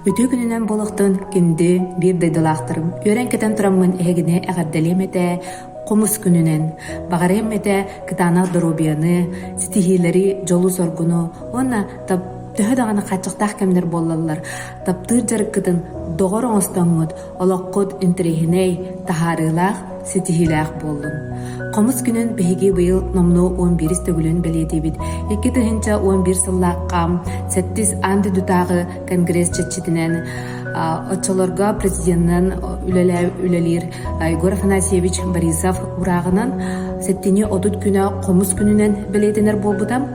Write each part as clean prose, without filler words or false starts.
Өтө күнүнөн болохтон кимди бир дайдалаахтарым. Өрен кетен тураммын эгине эгерделемете комус күнүнен. Багаремете кытана доробияны, стихилери жолу соргуну, онна тап төһө дагана качыктаах кемнер боллалар. Таптыр жарыккытын догор оңостоңмут, олоккут интерехиней тахарылаах, стихилаах боллун. Комус күнүн биһиги быйыл номну 11 төгүлөн белетибит. 2 тыһынча 11 сыллаакка сеттис анды дутагы конгресс чечитинен очолорга президенттен үлелир Егор Афанасьевич Борисов урагынан сеттини отут күнө комус күнүнен белетинер болбутам.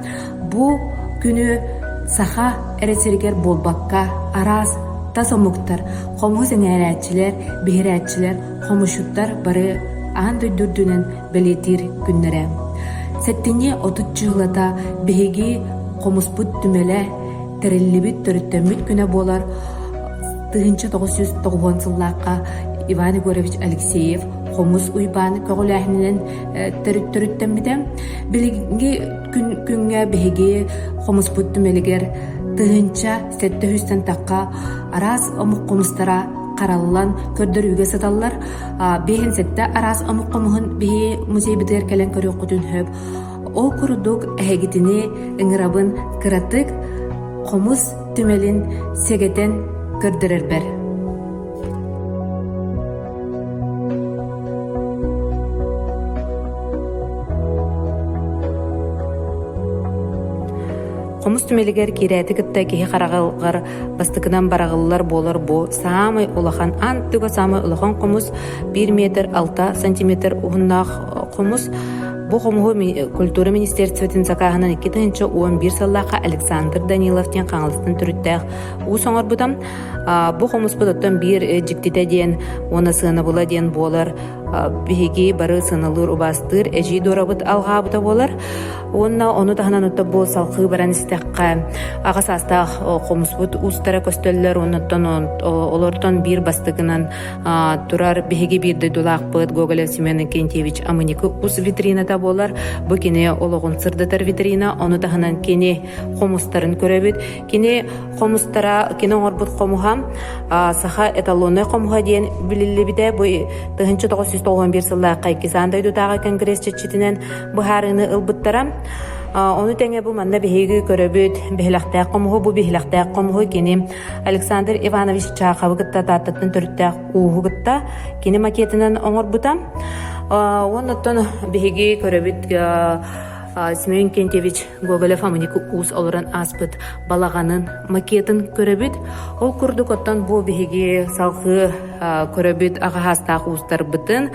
Бу күнү саха эресергер болбакка арас тасомуктар, комус эңээрәчилер, бихирәчилер, комушуттар бары аан дөйдүрдүнен белетир күннере. Сеттини отут чыглата биһиги комуспут түмеле териллибит төрүттөмүт күнө болар. 1990 сыллаакка Иван Егорович Алексеев комус уйбан көгөләһинен төрүттөмүтем. Билиги күнгө биһиги комуспут түмелигер тыһынча сетте хүстен такка арас омук комустара караллан көрдөрүүгө саталлар. Бехин сетте арас омук комуһун бии музей битер келен көрөккүтүн хөп. Ол курдук эгитини ыңырабын кыратык комус түмелин сегетен көрдөрөрбер. Комус түмелигер кирәти кытта киһи харагылгар бастыкынан барагыллар болар бу самый улахан антыга самый улахан комус 1 метр 6 сантиметр уһуннах комус. Бу комуһу культура министерствотин закаһынан 2011 сыллаакка Александр Даниловтен каңалыстын түрүттәх у соңор бутам. Бу комус бутаттан бир жиктите ден оны сына була ден болар. Биһиги бары сыналыр убастыр эжи дорабыт алгаабыта болар. Оны таханан отта бу салкы баран истекка агасастах комуспут устара көстөллөр оннан олортон бир бастыгынан турар биһиги бир дулакпыт Гоголев Семен Кентьевич Амыникы ус витринада болар. Бу кине ологун сырдатар витрина, оны таханан кине комустарын көрөбүт. Кине комустара кине орбут комуха саха эталонный комуха диен билилибите бу 1991 сыллаакка 2 сандай дутагы конгресс чечитинен бу харыны ылбыттара. Onu tenge bu manna bihiги көрөбүт бихилактак комугу бу бихилактак комугу кини Александр Иванович Чахов гытта таттын төрүттак угу гытта кини макетинен оңорбута. Оннотон биһиги көрөбүт Семен Кентьевич Гоголев Амыникы ус олоран аспыт балаганын макетін көрөбүт. Ол курдук оттон бу биһиги салкы көрөбүт агахастак устар бытын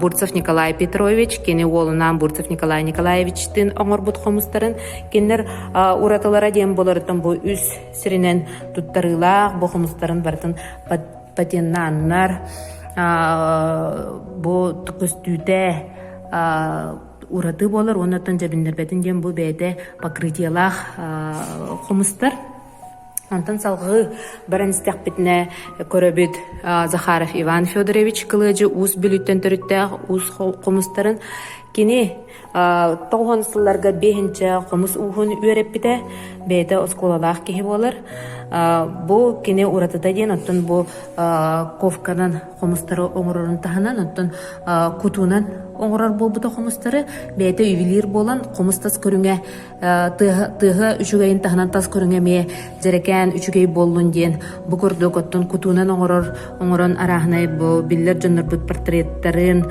Бурцев Николай Петрович, кени олунан Бурцев Николай Николаевичтин оңорбут комустарын кеннер ураталара дем боларыттан бу үс сиринен туттарыла бу комустарын бартын патеннаннар бу тукустүтэ ураты болар, оннотон жабиннербетин дем бу бэйде покрытиялах комустар. Антон салгы баран истекбитне көрөбүт Захаров Иван Федорович кылыжы ус бүлүттен төрүттэ ус комустарын кини 90-сылларга 5-нче комус уһун үйреппите бэйде осколалах киһи болар. Бу кини уратыта ден оттон бу ковканан комустары оңорорун таханан оттон кутунан оңорор болбута комустары бэйде үйвилир болан комустас көрүңө тыга үчүгейин таханан тас көрүңө ме жерекен үчүгей боллун ден бу көрдүк оттон кутунан оңорон арахнай бу биллер жоннорбут портреттарын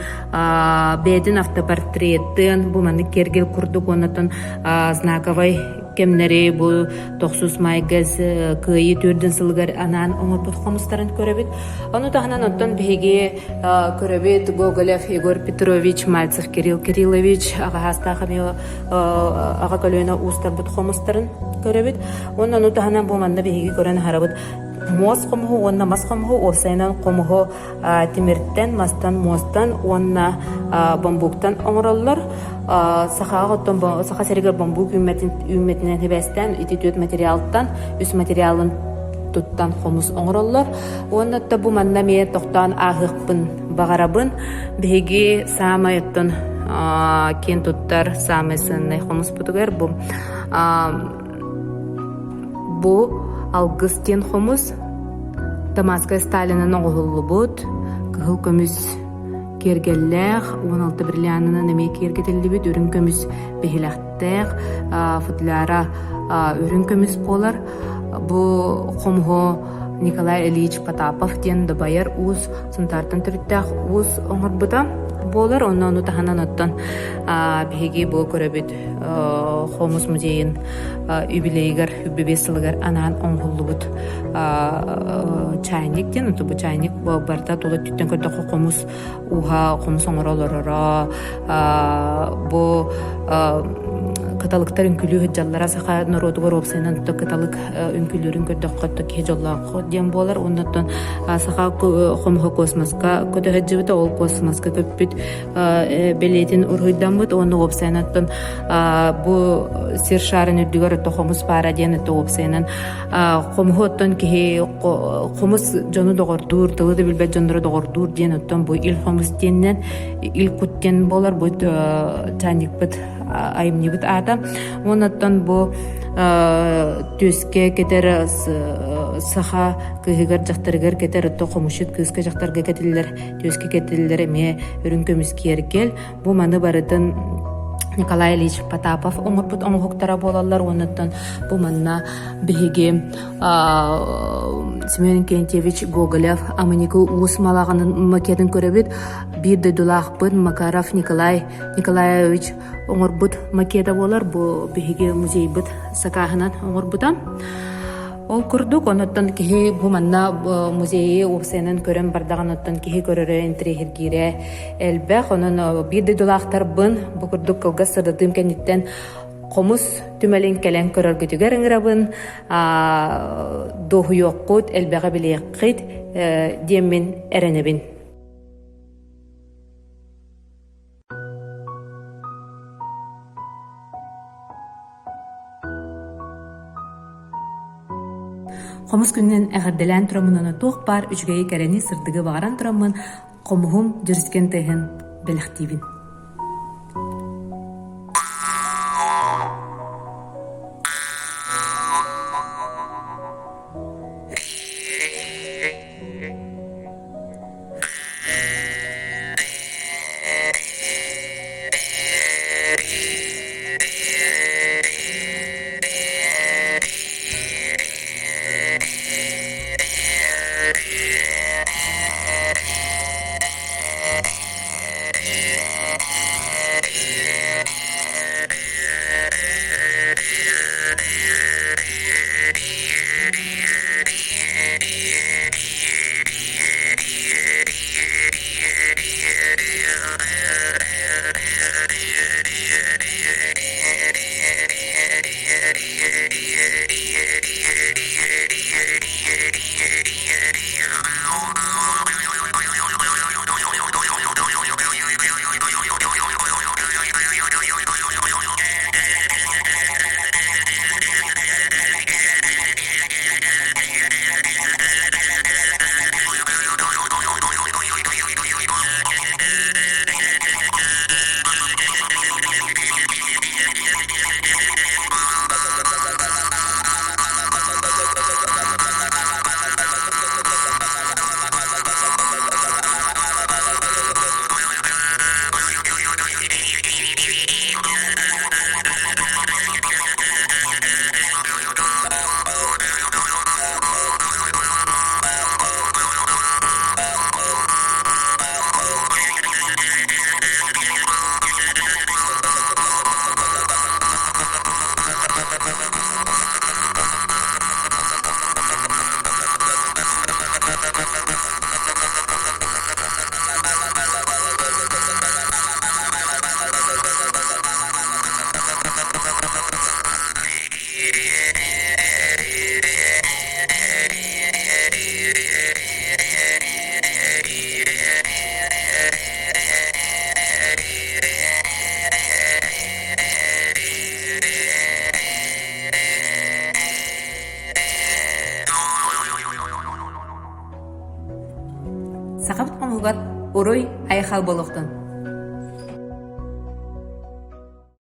бэйдин автопортреттин бу маны кергел курдук оннотон знаковой кемнери бу 90 майгаз кыйы түрдүн сылгар анан оңорбут комустарын көрөбүт. Ону таханан оттон биһиги көрөбүт Гоголев Егор Петрович, Мальцев Кирилл Кириллович агахастахами ага көлөнө устарбут комустарын көрөбүт. Ону таханан бу манда биһиги көрөн харабыт мос комугу, онна мас комугу, осайнан комугу тимирттен, мастан, мостан, онна бамбуктан оңороллор. Саха серигер бамбук үмметинен хебестен, ититүт материалттан, үс материалын туттан комус оңороллор. Оннатта бу манна мие тоқтан агықпын бағарабын, биһиги самайыттын кен туттар самайсыннай комус бутугер бу алгыс кен хомус Дамаска Сталинын оғылыбыт, кыхыл көмүс кергеллэх, 16 бриллианына неме кергетеллибит, үрін көмүс бехилахтэх, футляра үрін көмүс болар. Бу хомхо Николай Ильич Потапов ден добайар уз сынтартын түріттәқ уз оңырбыта болар. Оны таханан оттан беге бұл көрөбіт Хомус музейін юбилейгар, юббебесілігар анан оңғылыбыт чайник ден. Оты бұл чайник барда толы түттен көрді Хомус уға Хомус оңыр олырыра. Бұл каталыктар үнкүлүү жаллара саха народугар опсайнан каталык үнкүлүүрүн көрдөк котто ке жоллаako дем болар. Оннотон саха хомхо космоска көтөһөжүбүтө ол космоска көппүт белетин ургуйданбыт. Оны опсайнаттан бу сир шарын үрдүгөр тохомус бара ден опсайнан хомхоттон ки хомус жону догордур тылы да билбет жондору догордур ден оттон бу ил хомус деннен ил куттен болар. Бу чайникпыт айымнибыт ата. Онаттан бу төске кетер саха кыгыр жактарыгар кетер тохомушут кыска жактарга кетилер, төске кетилер эме үрүн көмүс кергел. Бу маны барытын Николай Ильич Потапов оңорбут оңгоктара болалар. Онаттан бу манна биһиги Семен Кентьевич Гоголев амынику уус малаганын макетін көрөбүт. Бир дедулахпыт Макаров Николай Николаевич оңорбут макета болар. Бу биһиги музейбыт сакаһынан оңорбутан ол курдук. Онаттан кихи бу манна музейи опсенен көрөн бардаган оттан кихи көрөрө интригиргире элбэх. Онон бир дедулахтар бын бу курдук кылга сырдым кенниттен Хомус түмелин келен көрөргүтүгөр ыңырабын дохуйоккут элбега билееккит деммин эренебин. Хомус күннен әгәрделән турамын тух бар үчгәй кәрәни сырдыгы багаран турамын комуһум жүрскен тehen белехтибин. Сақабыт қамылғат орой айхал болуқтан.